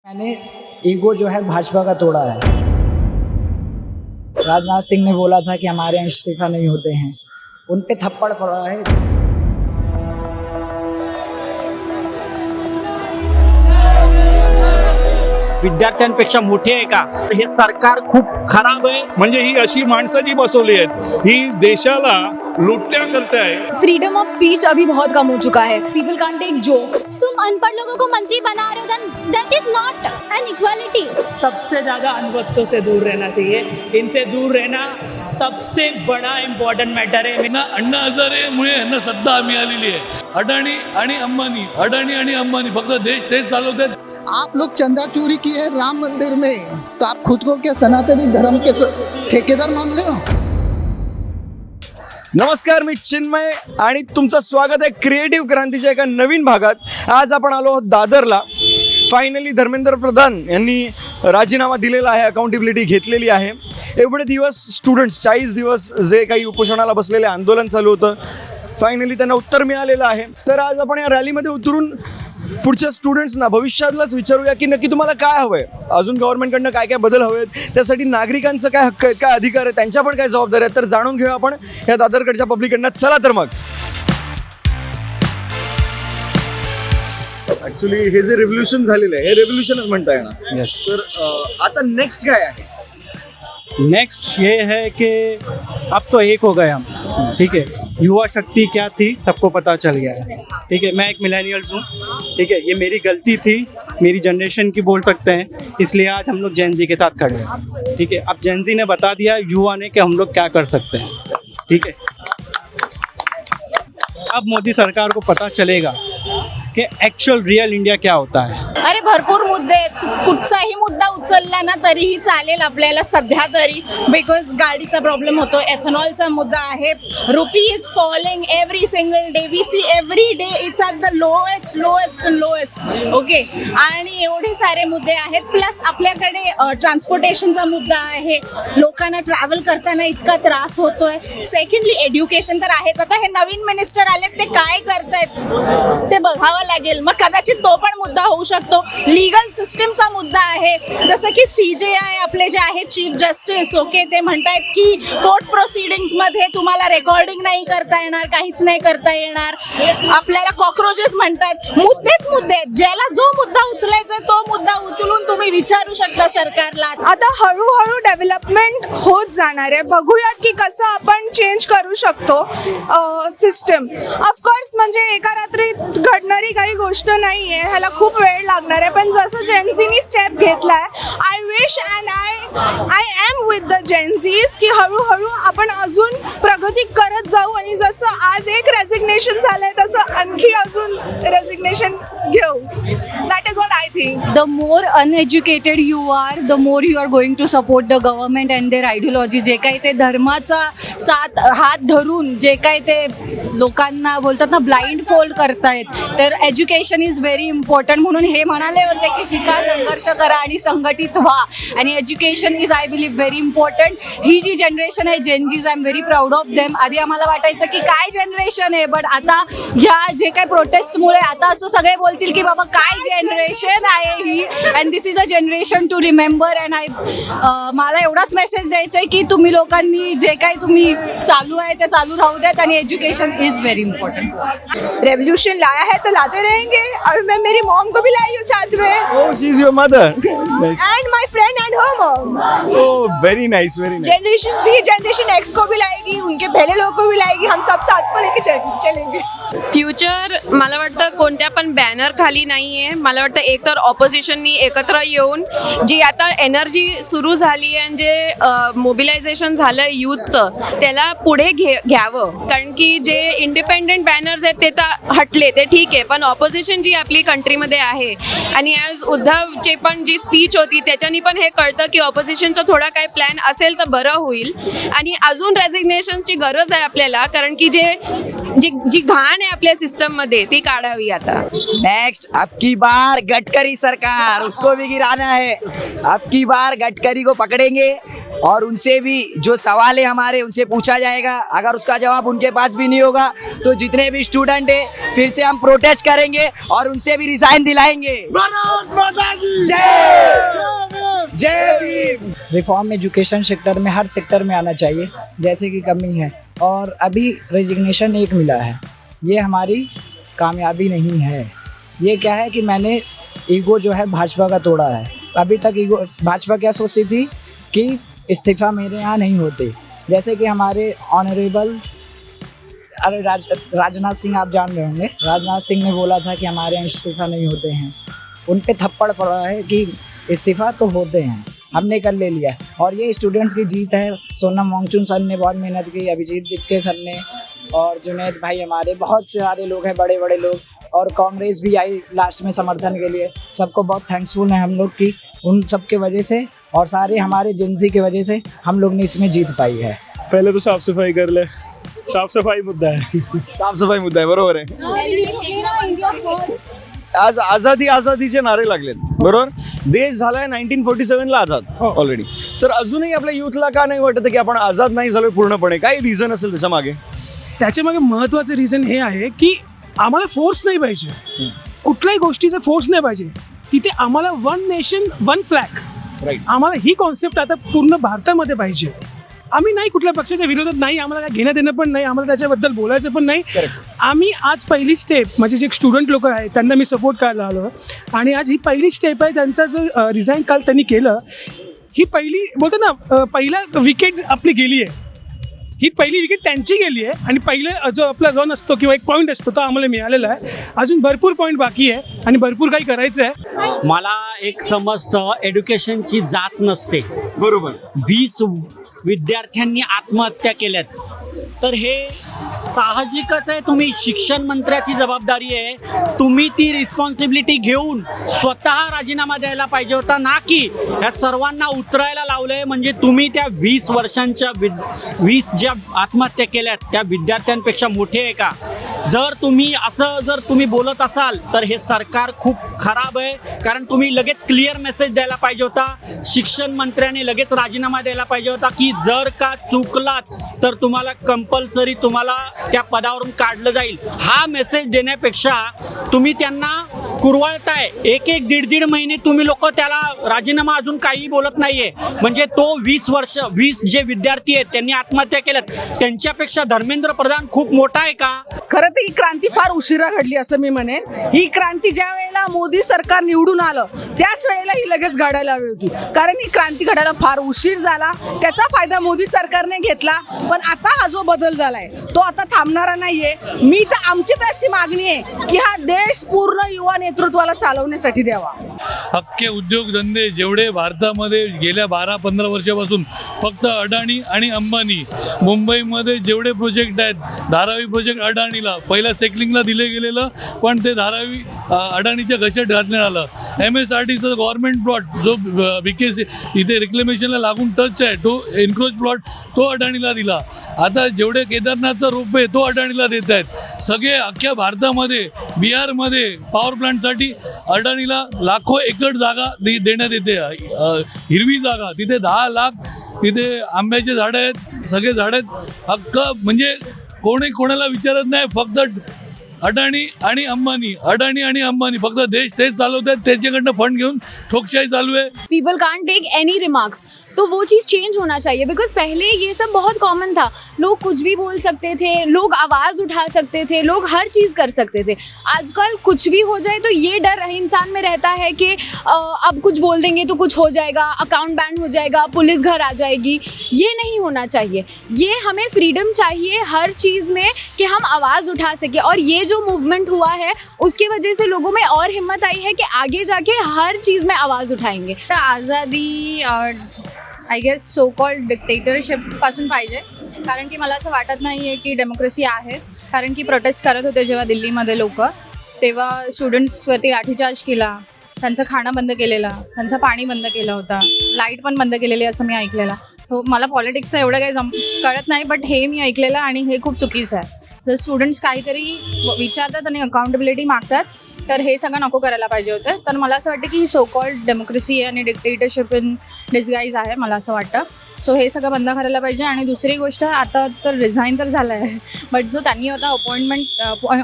मैंने ego जो है भाजपा का तोड़ा है। राजनाथ सिंह ने बोला था कि हमारे यहाँ इस्तीफा नहीं होते हैं, उन पे थप्पड़ पड़ा है। विद्यार्थ्यांपेक्षा मोठे आहे का? हे सरकार खूप खराब आहे. म्हणजे ही अशी माणसं जी बसवली आहेत ही देशाला लुट्या करते आहे. फ्रीडम ऑफ स्पीच अभी बहुत कम हो चुका है. People can't take jokes. तुम अनपढ़ लोगों को मंत्री बना रहे हो, then that is not an equality. सबसे ज़्यादा अनबत्तों से दूर रहना चाहिए. इनसे दूर रहना सबसे बड़ा इम्पॉर्टंट मैटर है. अण्णा हजारेमुळे यांना सत्ता मिळालेली आहे. अडाणी आणि अंबानी फक्त देश तेच चालवतात. आप लोग चंदा चोरी की है राम मंदिर में, तो आप खुद को क्या सनातनी धर्म के ठेकेदार मान रहे हो? नमस्कार, मी चिन्मय आणि तुमचं स्वागत आहे क्रिएटिव्ह क्रांतीच्या एका नवीन भागात. आज आपण आलो आहोत दादरला. फायनली धर्मेंद्र प्रधान यांनी राजीनामा दिलेला आहे, अकाउंटेबिलिटी घेतलेली आहे. एवढे दिवस स्टुडंट्स 40 दिवस जे काही उपोषणाला बसलेले आंदोलन चालू होतं, फायनली त्यांना उत्तर मिळालेलं आहे. तर आज आपण या रॅलीमध्ये उतरून पुढच्या स्टुडंट्सना भविष्यातलाच विचारूया की नक्की तुम्हाला काय हवं आहे, अजून गव्हर्नमेंटकडनं काय काय बदल हवे आहेत, त्यासाठी नागरिकांचं काय हक्क आहेत, काय अधिकार आहेत, त्यांच्या पण काय जबाबदारी आहेत, तर जाणून घेऊया आपण या दादरकडच्या पब्लिककडनं. चला तर मग. ॲक्च्युली हे जे रेव्होल्युशन झालेलं आहे हे रेव्होल्युशनच म्हणता येणार. तर आता नेक्स्ट काय आहे? नेक्स्ट ये है कि अब तो एक हो गए हम. ठीक है, युवा शक्ति क्या थी सबको पता चल गया है. ठीक है, मैं एक मिलेनियल्स हूँ. ठीक है, ये मेरी गलती थी, मेरी जनरेशन की बोल सकते हैं, इसलिए आज हम लोग जैन जी के साथ खड़े हैं. ठीक है, अब जैन जी ने बता दिया युवा ने कि हम लोग क्या कर सकते हैं. ठीक है, अब मोदी सरकार को पता चलेगा की ॲक्च्युअल रिअल इंडिया क्या होता है. अरे भरपूर मुद्दे आहेत. कुठचाही मुद्दा उचलला ना तरीही चालेल आपल्याला सध्या तरी, बिकॉज गाडीचा प्रॉब्लेम होतो, एथनॉलचा मुद्दा आहे, rupee is falling every single day, we see every day it's at the lowest. Okay, आणि एवढे सारे मुद्दे आहेत. प्लस आपल्याकडे ट्रान्सपोर्टेशनचा मुद्दा आहे, लोकांना ट्रॅव्हल करताना इतका त्रास होतोय. सेकंडली एज्युकेशन तर आहेच. आता हे नवीन मिनिस्टर आलेत, ते काय करतायत ते बघावं लागेल. मग कदाचित तो पण मुद्दा होऊ शकतो. लीगल सिस्टमचा मुद्दा आहे, जसं की CJI आपले जे आहेत चीफ जस्टिस, ओके, ते म्हणतायत की कोर्ट प्रोसिडिंग्स मध्ये तुम्हाला रेकॉर्डिंग नाही करता येणार, काहीच नाही करता येणार. आपल्याला कॉक्रोचेस म्हणतात. मुद्देच मुद्दे आहेत. ज्याला जो मुद्दा उचलायचा तो मुद्दा उचलून तुम्ही विचारू शकता सरकारला. आता हळूहळू डेव्हलपमेंट होत जाणार आहे. बघूयात की कसं आपण चेंज करू शकतो सिस्टम. ऑफकोर्स म्हणजे एका रात्रीत घडणारी काही गोष्ट नाही आहे, ह्याला खूप वेळ लागणार आहे. पण जसं जेनझीनी स्टेप घेतलाय, I wish and I am with the Gen Zs की हळूहळू आपण अजून प्रगती करत जाऊ. आणि जसं आज एक रेझिग्नेशन झालंय तसं आणखी अजून रेझिग्नेशन घेऊ. That is what I think. The more uneducated you are, the more you are going to support the government and their ideology. जे काही ते धर्माचा साथ हात धरून जे काही ते लोकांना बोलतात ना ब्लाइंड फोल्ड करतायत, तर एज्युकेशन इज व्हेरी इम्पॉर्टंट. म्हणून हे म्हणाले होते की शिका, संघर्ष करा आणि संघटित व्हा. आणि education is I believe very important. ही जी जनरेशन आहे Gen Zs, I am very proud of them. आधी आम्हाला वाटायचं की काय जनरेशन आहे, बट आता ह्या जे काही प्रोटेस्टमुळे आता असं सगळे बोलतील की बाबा काय जनरेशन आहे ही, and this is a generation to remember. अँड मला एवढाच मेसेज द्यायचा आहे की तुम्ही लोकांनी जे काही तुम्ही चालू आहे ते चालू राहू द्यात, आणि education is very important. Revolution लाया है तो लाते रहेंगे. अभी मैं मेरी मॉम को भी लाई हूँ साथ में. Oh, she is your mother. End my friend end her mom. Oh, very nice, very nice. Generation Z, generation X को भी लाएगी, उनके पहले लोगों को भी लाएगी. हम सब साथ में लेके चलेंगे. फ्युचर मला वाटतं कोणत्या पण बॅनर खाली नाही आहे. मला वाटतं एक तर ऑपोजिशननी एकत्र येऊन जी आता एनर्जी सुरू झाली आहे आणि जे मोबिलायझेशन झालं आहे यूथचं, त्याला पुढे घ्यावं. कारण की जे इंडिपेंडेंट बॅनर्स आहेत ते तर हटले, ते ठीक आहे, पण ऑपोजिशन जी आपली कंट्रीमध्ये आहे, आणि ॲज उद्धवचे पण जी स्पीच होती त्याच्यानी पण हे कळतं की ऑपोजिशनचा थोडा काय प्लॅन असेल तर बरं होईल. आणि अजून रेझिग्नेशनची गरज आहे आपल्याला, कारण की जी घाण आहे आपल्या सिस्टममध्ये ती काढावी आता. नेक्स्ट अब की बार गडकरी गडकरी सरकार, उसको भी गिराना है। अब की बार गडकरी को पकड़ेंगे और उनसे भी जो सवाल है हमारे उनसे पूछा जाएगा। अगर उसका जवाब उनके पास भी नहीं होगा तो जितने भी स्टूडेंट है फिर से हम प्रोटेस्ट करेंगे और उनसे भी रिजाइन दिलाएंगे। भारत माता की जय, जय भीम। रिफॉर्म एजुकेशन सेक्टर में हर सेक्टर में आना चाहिए, जैसे कि कमी है और अभी रेजिग्नेशन एक मिला है, ये हमारी कामयाबी नहीं है। ये क्या है कि मैंने ईगो जो है भाजपा का तोड़ा है। अभी तक ईगो भाजपा क्या सोचती थी कि इस्तीफा मेरे यहाँ नहीं होते, जैसे कि हमारे ऑनरेबल राजनाथ सिंह, आप जान रहे होंगे, राजनाथ सिंह ने बोला था कि हमारे यहाँ इस्तीफा नहीं होते हैं। उन पे थप्पड़ पड़ा है कि इस्तीफा तो होते हैं, हमने कर ले लिया। और ये स्टूडेंट्स की जीत है। सोनम वांगचुक सर ने बहुत मेहनत की, अभिजीत दिपके सर ने और जुनैद भाई, हमारे बहुत सारे लोग हैं, बड़े बड़े लोग, और कांग्रेस भी आई लास्ट में समर्थन के लिए। सबको बहुत थैंक्सफुल है हम लोग की, उन सब के वजह से और सारे हमारे एजेंसी की वजह से हम लोग ने इसमें जीत पाई है। पहले तो साफ सफाई कर ले, साफ सफाई मुद्दा है। साफ सफाई मुद्दा आहे, बरोबर आहे। आज आझादीचे नारे लागलेत, बरोबर। देश झालाय 1947ला आझाद ऑलरेडी, तर अजूनही आपल्या युथला का नाही वाटत की आपण आझाद नाही झालोय पूर्णपणे? काय रिझन असेल त्याच्या मागे? महत्त्वाचं रिझन हे आहे की आम्हाला फोर्स नाही पाहिजे, कुठल्याही गोष्टीचा फोर्स नाही पाहिजे तिथे। आम्हाला one nation one flag, right, आम्हाला ही कॉन्सेप्ट आता पूर्ण भारतामध्ये पाहिजे। आम्ही नाही कुठल्या पक्षाच्या विरोधात नाही, आम्हाला काय घेणं देणं पण नाही, आम्हाला त्याच्याबद्दल बोलायचं पण नाही। आम्ही आज पहिली स्टेप म्हणजे जे स्टुडंट लोक आहेत त्यांना मी सपोर्ट करायला आलो आणि आज ही पहिली स्टेप आहे। त्यांचा जो रिझाईन काल त्यांनी केलं, ही पहिली बोलतो ना पहिला विकेट आपली गेली आहे, ही पहिली विकेट त्यांची गेली आहे आणि पहिले जो आपला रन असतो किंवा एक पॉईंट असतो तो आम्हाला मिळालेला आहे। अजून भरपूर पॉईंट बाकी आहे आणि भरपूर काही करायचं आहे। मला एक समजतं, एड्युकेशनची जात नसते, बरोबर। 20 विद्यार्थ्यांनी आत्महत्या केल्यात, तर हे साहजिकच आहे। तुम्ही शिक्षण मंत्र्याची जबाबदारी आहे, तुम्ही ती रिस्पॉन्सिबिलिटी घेऊन स्वतः राजीनामा द्यायला पाहिजे होता, ना की या सर्वांना उतरायला लावलंय। म्हणजे तुम्ही त्या 20 वर्षांच्या 20 ज्या आत्महत्या केल्यात त्या विद्यार्थ्यांपेक्षा मोठे आहे का? जर तुम्ही बोलत असाल तर हे सरकार खूप खराब आहे, कारण तुम्ही लगेच क्लिअर मेसेज द्यायला पाहिजे होता। शिक्षण मंत्र्याने लगेच राजीनामा द्यायला पाहिजे होता की जर का चुकलात तर तुम्हाला कंपल्सरी तुम्हाला त्या पदावरून काढलं जाईल। हा मेसेज देण्यापेक्षा तुम्ही त्यांना कुरवाळताय, एक 1.5 महिने तुम्ही लोक त्याला राजीनामा अजून काही बोलत नाहीये। म्हणजे तो 20 जे विद्यार्थी आहेत त्यांनी आत्महत्या केल्यात त्यांच्यापेक्षा धर्मेंद्र प्रधान खूप मोठा आहे का? खरं तर ही क्रांती फार उशिरा घडली असं मी म्हणेन। ही क्रांती ज्या वेळेला मोदी सरकार निवडून आलं त्याच वेळेला ही लगेच घडायला हवी होती, कारण ही क्रांती घडायला फार उशीर झाला। त्याचा फायदा मोदी सरकारने घेतला, पण आता हा जो बदल झालाय तो आता थांबणारा नाहीये। मी तर आमची तर अशी मागणी आहे की हा देश पूर्ण युवा नेतृत्वाला चालवण्यासाठी द्यावा। अख्खे उद्योगधंदे जेवढे भारतामध्ये गेल्या 12-15 वर्षापासून फक्त अडाणी आणि अंबानी, मुंबईमध्ये जेवढे प्रोजेक्ट आहेत, धारावी प्रोजेक्ट अडाणीला पहिल्या सेकलिंगला दिले गेलेलं, पण ते धारावी अडाणीच्या घशात घालण्यात आलं। MSRTचा गव्हर्नमेंट प्लॉट जो BKC इथे रिक्लेमेशनला लागून टच आहे, तो एन्क्रोच प्लॉट तो अडाणीला दिला। आता जेवढे केदारनाथचा रोप आहे तो अडाणीला देत आहेत। सगळे अख्ख्या भारतामध्ये, बिहारमध्ये पॉवर प्लांटसाठी अडाणीला लाखो एकर जागा देण्यात येते, हिरवी जागा। तिथे 10 लाख तिथे आंब्याचे झाडं आहेत, सगळे झाडं आहेत। अख्खं म्हणजे कोणाला विचारत नाही, फक्त अडाणी आणि अंबानी फक्त देश तेच चालवतात, त्याच्याकडनं फंड घेऊन ठोकशाही चालू है। People can't take any remarks, तो वो चीज़ चेंज होना चाहिए। बिकॉज पहले ये सब बहुत कॉमन था, लोग कुछ भी बोल सकते थे, लोग आवाज़ उठा सकते थे, लोग हर चीज़ कर सकते थे। आजकल कुछ भी हो जाए तो ये डर इंसान में रहता है कि अब कुछ बोल देंगे तो कुछ हो जाएगा, अकाउंट बैन हो जाएगा, पुलिस घर आ जाएगी। ये नहीं होना चाहिए। ये हमें फ्रीडम चाहिए हर चीज़ में कि हम आवाज़ उठा सके, और ये जो मूवमेंट हुआ है उसकी वजह से लोगों में और हिम्मत आई है कि आगे जाके हर चीज़ में आवाज़ उठाएंगे। आझादी I guess so called dictatorship पासून पाहिजे, कारण की मला असं वाटत नाही आहे की डेमोक्रेसी आहे। कारण की प्रोटेस्ट करत होते जेव्हा दिल्लीमध्ये लोक, तेव्हा स्टुडंट्सवरती लाठीचार्ज केला, त्यांचं खाणं बंद केलेलं, त्यांचं पाणी बंद केलं होतं, लाईट पण बंद केलेली असं मी ऐकलेलं। हो, मला पॉलिटिक्सचं एवढं काही कळत नाही, बट हे मी ऐकलेलं आणि हे खूप चुकीचं आहे। जर स्टुडंट्स काहीतरी विचारतात आणि अकाउंटेबिलिटी मागतात तर हे सगळं नको करायला पाहिजे होतं. तर मला असं वाटतं की ही सो कॉल्ड डेमोक्रेसी आणि डिक्टेटरशिप इन डिस्गाईज आहे, मला असं वाटतं. सो हे सगळं बंद करायला पाहिजे. आणि दुसरी गोष्ट, आता तर रिझाईन तर झालं आहे, बट जो त्यांनी आता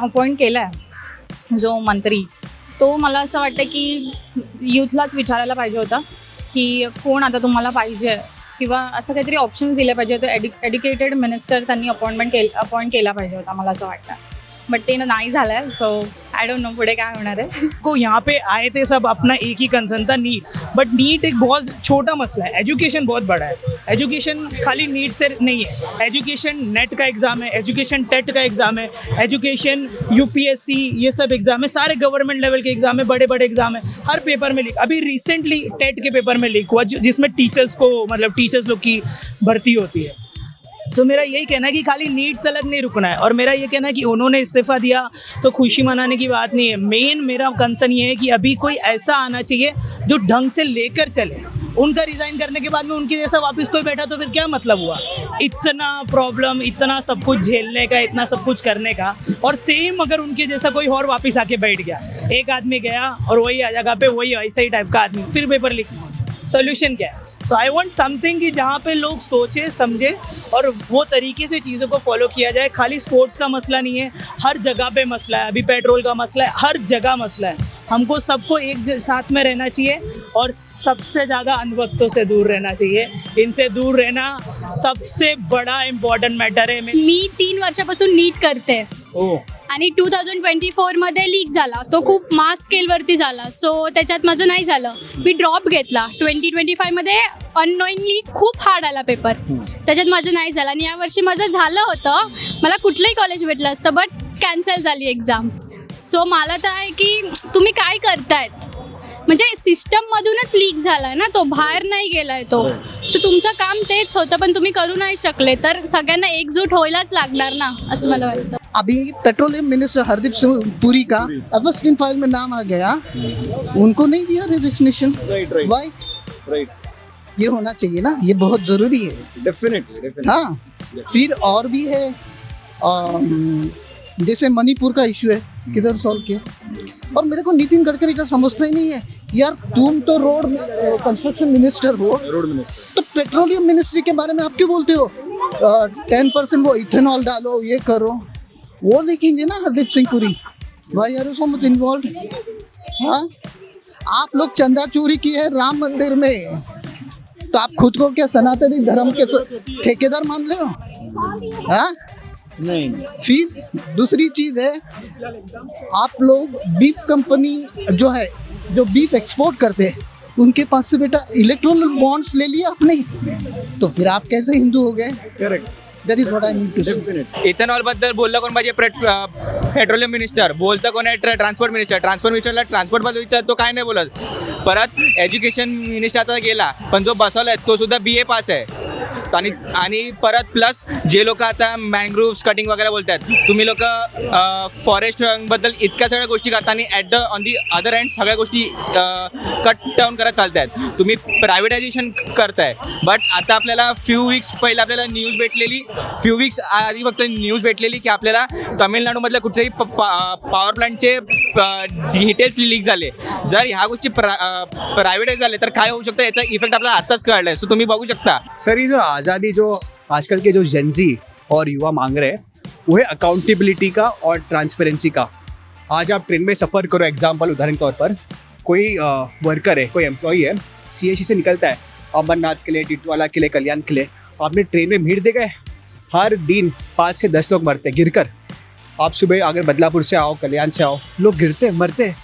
अपॉइंट केला आहे जो मंत्री, तो मला असं वाटतं की यूथलाच विचारायला पाहिजे होता की कोण आता तुम्हाला पाहिजे, किंवा असं काहीतरी ऑप्शन्स दिले पाहिजे होते. एड्युकेटेड मिनिस्टर त्यांनी अपॉइंट केला पाहिजे होता, मला असं वाटतं. बट ते नाही झालं आहे. सो आय डोंट नो पुढे काय होणार आहे. को यहाँ पे आए थे सब, अपना एक ही कंसर्न था, नीट. बट नीट एक बहुत छोटा मसला है, एजुकेशन बहुत बड़ा है. एजुकेशन खाली नीट से नहीं है, एजुकेशन नेट का एग्ज़ाम है, एजुकेशन टेट का एग्ज़ाम है, एजुकेशन UPSC ये सब एग्ज़ाम है, सारे गवर्नमेंट लेवल के एग्ज़ाम है, बड़े बड़े एग्ज़ाम है. हर पेपर में लीक, अभी रिसेंटली टेट के पेपर में लीक हुआ जिसमें टीचर्स लोग की भर्ती होती है. सो मेरा यही कहना है कि खाली नीट तलक नहीं रुकना है. और मेरा ये कहना है कि उन्होंने इस्तीफ़ा दिया तो खुशी मनाने की बात नहीं है. मेन मेरा कंसर्न ये है कि अभी कोई ऐसा आना चाहिए जो ढंग से लेकर चले. उनका रिज़ाइन करने के बाद में उनके जैसा वापस कोई बैठा तो फिर क्या मतलब हुआ. इतना प्रॉब्लम, इतना सब कुछ झेलने का, इतना सब कुछ करने का, और सेम अगर उनके जैसा कोई और वापस आके बैठ गया, एक आदमी गया और वही आ जगह पे वही ऐसा ही टाइप का आदमी, फिर पेपर लिख, सोल्यूशन क्या है. सो आई वॉन्ट समथिंग कि जहाँ पे लोग सोचे समझे और वो तरीके से चीज़ों को फॉलो किया जाए. खाली स्पोर्ट्स का मसला नहीं है, हर जगह पे मसला है. अभी पेट्रोल का मसला है, हर जगह मसला है. हमको सबको एक साथ में रहना चाहिए और सबसे ज़्यादा अंधभक्तों से दूर रहना चाहिए. इनसे दूर रहना सबसे बड़ा इम्पॉर्टंट मॅटर आहे. मी 3 वर्षापासून नीट करते आणि 2024 मध्ये लीक झाला, तो खूप मास स्केलवरती झाला. सो त्याच्यात माझं नाही झालं, मी ड्रॉप घेतला. 2025 मध्ये अननोईंगली खूप हार्ड आला पेपर, त्याच्यात माझं नाही झालं. आणि यावर्षी माझं झालं होतं, मला कुठलंही कॉलेज भेटलं असतं, बट कॅन्सल झाली एक्झाम. सो मला तर आहे की तुम्ही काय करतायत, म्हणजे सिस्टममधूनच लीक झाला आहे ना, तो बाहेर नाही गेला आहे तो. तर तुमचं काम तेच होतं, पण तुम्ही करू नाही शकले, तर सगळ्यांना एकजूट व्हायलाच लागणार ना, असं मला वाटतं. अभी पेट्रोलियम मिनिस्टर हरदीप सिंह पुरी का एफएसटीन फाइल में नाम आ गया, उनको नहीं दिया रेजिग्नेशन. वाई? ये होना चाहिए ना, ये बहुत जरूरी है. डेफिनेटली. हाँ, फिर और भी है, जैसे मणिपुर का इशू है, किधर सॉल्व किया. और मेरे को नितिन गडकरी का समझता ही नहीं है यार, तुम तो रोड कंस्ट्रक्शन मिनिस्टर हो, तो पेट्रोलियम मिनिस्ट्री के बारे में आप क्यों बोलते हो. 10% वो इथेनॉल डालो, ये करो, वो देखेंगे ना Hardeep Singh Puri. Why are you so much involve. हाँ, आप लोग चंदा चोरी की है राम मंदिर में, तो आप खुद को क्या सनातनी धर्म के ठेकेदार मान रहे हो. हाँ नहीं. फिर दूसरी चीज है, आप लोग बीफ कंपनी जो है, जो बीफ एक्सपोर्ट करते हैं, उनके पास से बेटा इलेक्ट्रॉनिक बॉन्ड्स ले लिया आपने, तो फिर आप कैसे हिंदू हो गए. Correct. That is what I need to say. Ethanol बद्दल बोललं कोण पाहिजे, पेट्रोलियम मिनिस्टर. बोलतं कोण आहे, ट्रान्सपोर्ट मिनिस्टरला ट्रान्सपोर्ट बद्दल विचार, तो काय नाही बोलत. परत एज्युकेशन मिनिस्टर आता गेला, पण जो बसवला आहे तो सुद्धा BA पास आहे. आणि परत प्लस जे लोक आता मँग्रोव्स कटिंग वगैरे बोलतात, तुम्ही लोक फॉरेस्ट बद्दल इतक्या सगळ्या गोष्टी करता आणि ऑन दी अदर हँड सगळ्या गोष्टी कट डाऊन करत चालतायत. तुम्ही प्रायव्हेटायझेशन करताय. बट आता आपल्याला फ्यू वीक्स आधी फक्त न्यूज भेटलेली की आपल्याला तमिळनाडूमधल्या कुठच्याही पॉवर प्लांटचे डिटेल्स लीक झाले. जर ह्या गोष्टी प्रायव्हेटाईज झाले तर काय होऊ शकतं, याचा इफेक्ट आपल्याला आत्ताच कळलाय. सो तुम्ही बघू शकता. सर, जो आज़ादी जो आजकल के जो जेनजी और युवा मांग रहे हैं, वो है अकाउंटेबिलिटी का और ट्रांसपेरेंसी का. आज आप ट्रेन में सफ़र करो, एग्जाम्पल उदाहरण के तौर पर कोई वर्कर है, कोई एम्प्लॉई है, CHC से निकलता है अमरनाथ के लिए, टिटवाला के लिए, कल्याण के लिए. आपने ट्रेन में भीड़ देखा है, हर दिन 5 से 10 लोग मरते गिरकर. आप सुबह अगर बदलापुर से आओ, कल्याण से आओ, लोग गिरते मरते.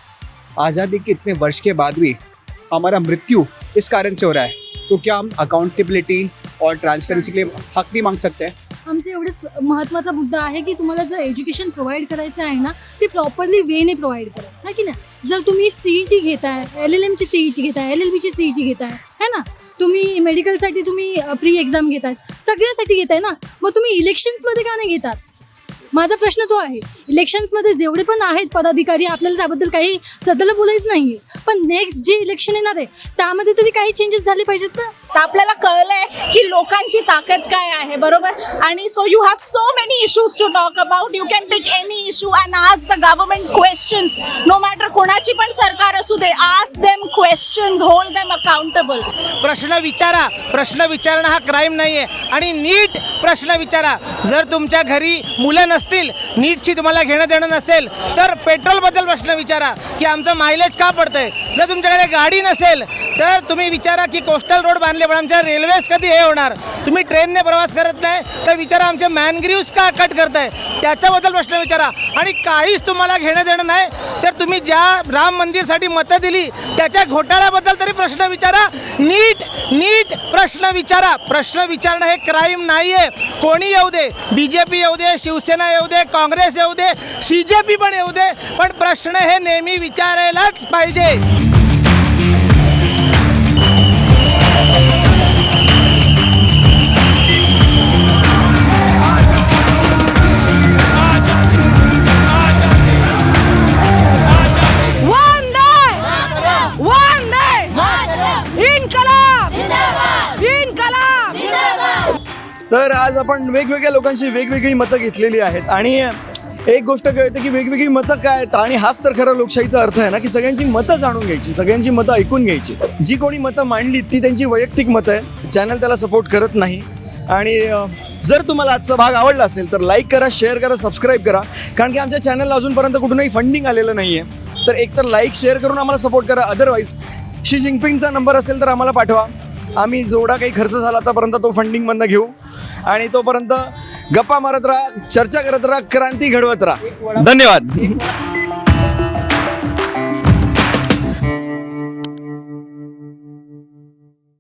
आज़ादी के इतने वर्ष के बाद भी हमारा मृत्यु इस कारण से हो रहा है. तो क्या हम अकाउंटेबिलिटी और ट्रांसपेरेंसी के लिए हक नहीं मांग सकते हैं. आमचा एवढंच महत्त्वाचा मुद्दा आहे की तुम्हाला जर एज्युकेशन प्रोव्हाइड करायचं आहे ना, ते प्रॉपरली वेने प्रोव्हाइड करा, है की नाही. जर तुम्ही CET घेताय, LLMची CET घेताय, LLBची CET घेताय, है ना, तुम्ही मेडिकलसाठी तुम्ही प्री एक्झाम घेताय, सगळ्यासाठी घेताय ना, मग तुम्ही इलेक्शन्समध्ये का नाही घेतात. माझा प्रश्न तो आहे. इलेक्शन्समध्ये जेवढे पण आहेत पदाधिकारी, आपल्याला त्याबद्दल काही सध्याला बोलायचं नाही आहे, पण नेक्स्ट जे इलेक्शन येणार आहे त्यामध्ये तरी काही चेंजेस झाले पाहिजेत ना. तर आपल्याला कळलंय की लोकांची ताकद काय आहे, बरोबर. आणि so you have so many issues to talk about. You can pick any issue and ask the government questions, no matter कोणाची पण सरकार असू दे, ask them questions, hold them accountable. प्रश्न विचारा. प्रश्न विचारणं हा क्राईम नाही आहे. आणि नीट प्रश्न विचारा. जर तुमच्या घरी मुलं नसतील, नीटशी तुम्हाला घेणं देणं नसेल, तर पेट्रोलबद्दल प्रश्न विचारा की आमचं मायलेज का पडतंय. जर तुमच्याकडे गाडी नसेल तर तुम्ही विचारा की कोस्टल रोड बांधले पण आमच्या रेल्वेज कधी हे होणार. तुम्ही ट्रेनने प्रवास करत नाही तर विचारा आमचे मॅनग्रीव्स का कट करताय, त्याच्याबद्दल प्रश्न विचारा. आणि काहीच तुम्हाला घेणं देणं नाही तर तुम्ही ज्या राम मंदिरसाठी मतं दिली त्याच्या घोटाळ्याबद्दल तरी प्रश्न विचारा. नीट प्रश्न विचारा. प्रश्न विचारणं हे क्राईम नाही आहे. कोणी येऊ दे, BJP येऊ दे, शिवसेना येऊ दे, काँग्रेस येऊ दे, CJP पण येऊ दे, पण प्रश्न हे नेहमी विचारायलाच पाहिजे. तर आज आपण वेगवेगळ्या लोकांची वेगवेगळी मतं घेतलेली आहेत आणि एक गोष्ट कळते की वेगवेगळी मतं काय आहेत. आणि हाच तर खरं लोकशाहीचा अर्थ आहे ना, की सगळ्यांची मतं जाणून घ्यायची, सगळ्यांची मतं ऐकून घ्यायची. जी कोणी मतं मांडली ती त्यांची वैयक्तिक मतं आहे. चॅनल त्याला सपोर्ट करत नाही. आणि जर तुम्हाला आजचा भाग आवडला असेल तर लाईक करा, शेअर करा, सबस्क्राईब करा. कारण की आमच्या चॅनलला अजूनपर्यंत कुठूनही फंडिंग आलेलं नाही आहे. तर एकतर लाईक शेअर करून आम्हाला सपोर्ट करा. अदरवाईज शी जिनपिंगचा नंबर असेल तर आम्हाला पाठवा. आम्ही जेवढा काही खर्च झाला आतापर्यंत तो फंडिंगमधनं घेऊ. आणि तोपर्यंत गप्पा मारत राहा, चर्चा करत राहा, क्रांती घडवत राहा. धन्यवाद.